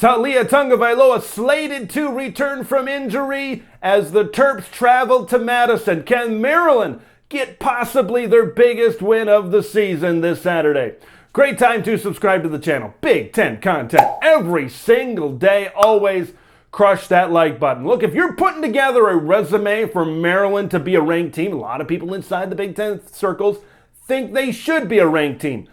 Taulia Tagovailoa slated to return from injury as the Terps travel to Madison. Can Maryland get possibly their biggest win of the season this Saturday? Great time to subscribe to the channel. Big Ten content every single day. Always crush that like button. Look, if you're putting together a resume for Maryland to be a ranked team, a lot of people inside the Big Ten circles think they should be a ranked team.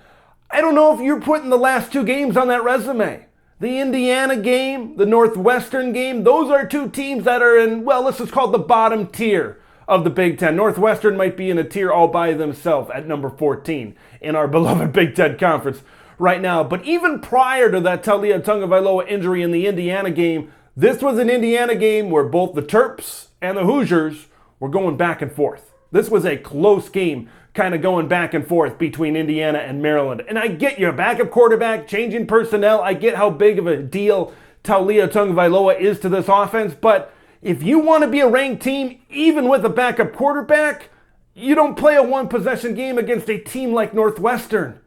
I don't know if you're putting the last two games on that resume. The Indiana game, the Northwestern game, those are two teams that are in, well, let's just call it the bottom tier of the Big Ten. Northwestern might be in a tier all by themselves at number 14 in our beloved Big Ten Conference right now. But even prior to that Taulia Tagovailoa injury in the Indiana game, this was an Indiana game where both the Terps and the Hoosiers were going back and forth. This was a close game, kind of going back and forth between Indiana and Maryland. And I get your backup quarterback, changing personnel. I get how big of a deal Taulia Tagovailoa is to this offense. But if you want to be a ranked team, even with a backup quarterback, you don't play a one-possession game against a team like Northwestern.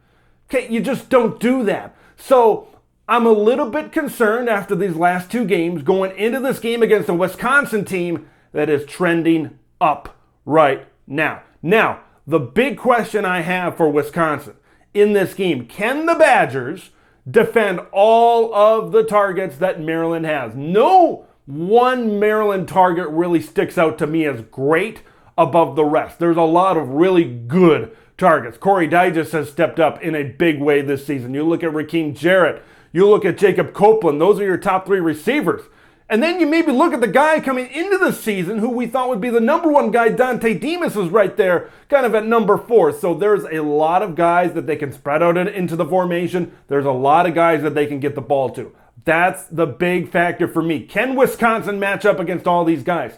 Okay, you just don't do that. So I'm a little bit concerned after these last two games going into this game against a Wisconsin team that is trending up right now. Now, the big question I have for Wisconsin in this game, can the Badgers defend all of the targets that Maryland has? No one Maryland target really sticks out to me as great above the rest. There's a lot of really good targets. Corey Digest has stepped up in a big way this season. You look at Raheem Jarrett, you look at Jacob Copeland, those are your top three receivers. And then you maybe look at the guy coming into the season who we thought would be the number one guy. Dante Demas is right there, kind of at number 4. So there's a lot of guys that they can spread out into the formation. There's a lot of guys that they can get the ball to. That's the big factor for me. Can Wisconsin match up against all these guys?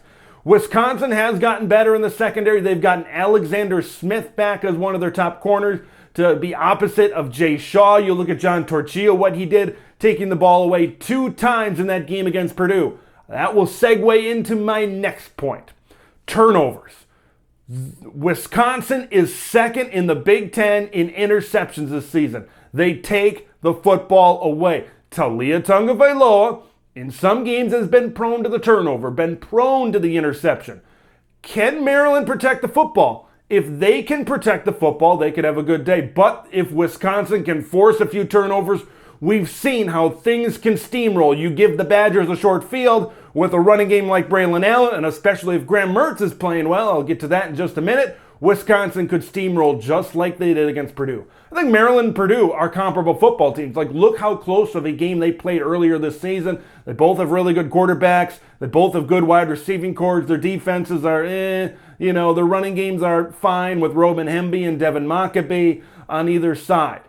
Wisconsin has gotten better in the secondary. They've gotten Alexander Smith back as one of their top corners to be opposite of Jay Shaw. You look at John Torchia, what he did, taking the ball away 2 times in that game against Purdue. That will segue into my next point. Turnovers. Wisconsin is second in the Big Ten in interceptions this season. They take the football away. Taulia Tagovailoa, in some games, has been prone to the turnover, been prone to the interception. Can Maryland protect the football? If they can protect the football, they could have a good day. But if Wisconsin can force a few turnovers, we've seen how things can steamroll. You give the Badgers a short field with a running game like Braylon Allen, and especially if Graham Mertz is playing well, I'll get to that in just a minute, Wisconsin could steamroll just like they did against Purdue. I think Maryland and Purdue are comparable football teams. Like, look how close of a game they played earlier this season. They both have really good quarterbacks. They both have good wide receiving corps. Their defenses are their running games are fine with Robin Hemby and Devin Mockabee on either side.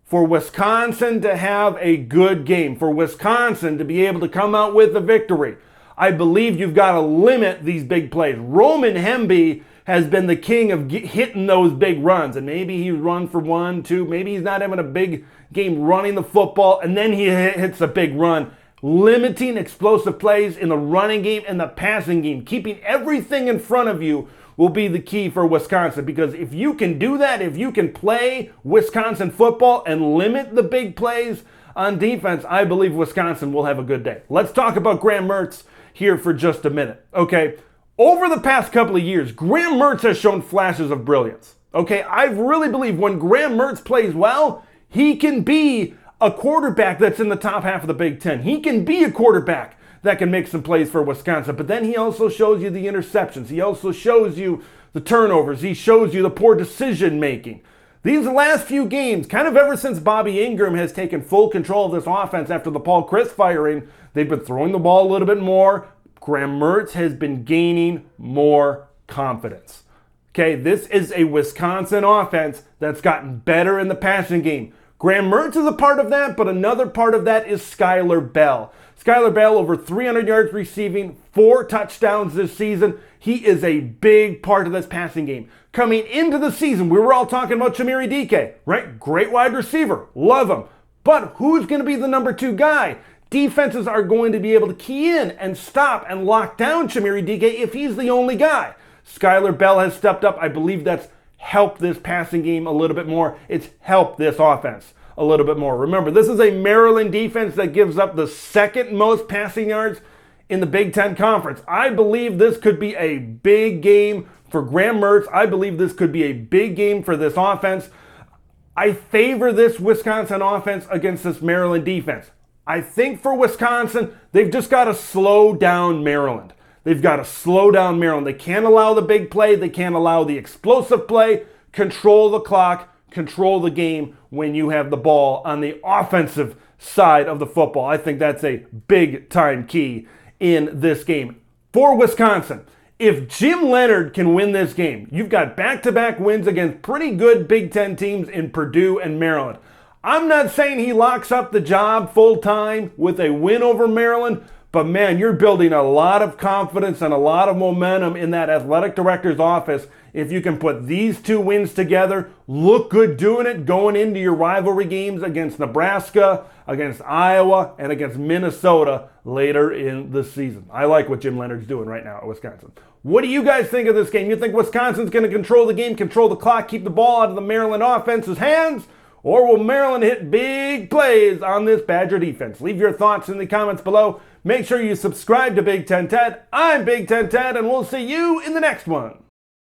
For Wisconsin to have a good game, for Wisconsin to be able to come out with a victory, I believe you've got to limit these big plays. Roman Hemby has been the king of hitting those big runs, and maybe he run for 1, 2, maybe he's not having a big game running the football, and then he hits a big run. Limiting explosive plays in the running game and the passing game, keeping everything in front of you will be the key for Wisconsin, because if you can do that, if you can play Wisconsin football and limit the big plays on defense, I believe Wisconsin will have a good day. Let's talk about Graham Mertz here for just a minute, okay? Over the past couple of years, Graham Mertz has shown flashes of brilliance, okay? I really believe when Graham Mertz plays well, he can be a quarterback that's in the top half of the Big Ten. He can be a quarterback that can make some plays for Wisconsin, but then he also shows you the interceptions. He also shows you the turnovers. He shows you the poor decision making. These last few games, kind of ever since Bobby Ingram has taken full control of this offense after the Paul Chryst firing, they've been throwing the ball a little bit more. Graham Mertz has been gaining more confidence. Okay, this is a Wisconsin offense that's gotten better in the passing game. Graham Mertz is a part of that, but another part of that is Skylar Bell. Skylar Bell over 300 yards receiving, 4 touchdowns this season. He is a big part of this passing game. Coming into the season, we were all talking about Chimere Dike, right? Great wide receiver, love him. But who's going to be the number 2 guy? Defenses are going to be able to key in and stop and lock down Chimere Dike if he's the only guy. Skylar Bell has stepped up. I believe that's helped this passing game a little bit more. It's helped this offense a little bit more. Remember, this is a Maryland defense that gives up the second most passing yards in the Big Ten Conference. I believe this could be a big game for Graham Mertz. I believe this could be a big game for this offense. I favor this Wisconsin offense against this Maryland defense. I think for Wisconsin, they've just got to slow down Maryland. They've got to slow down Maryland. They can't allow the big play. They can't allow the explosive play. Control the clock. Control the game when you have the ball on the offensive side of the football. I think that's a big time key in this game. For Wisconsin, if Jim Leonhard can win this game, you've got back-to-back wins against pretty good Big Ten teams in Purdue and Maryland. I'm not saying he locks up the job full-time with a win over Maryland, but man, you're building a lot of confidence and a lot of momentum in that athletic director's office if you can put these two wins together, look good doing it, going into your rivalry games against Nebraska, against Iowa, and against Minnesota later in the season. I like what Jim Leonhard's doing right now at Wisconsin. What do you guys think of this game? You think Wisconsin's going to control the game, control the clock, keep the ball out of the Maryland offense's hands? Or will Maryland hit big plays on this Badger defense? Leave your thoughts in the comments below. Make sure you subscribe to Big Ten Ted. I'm Big Ten Ted, and we'll see you in the next one.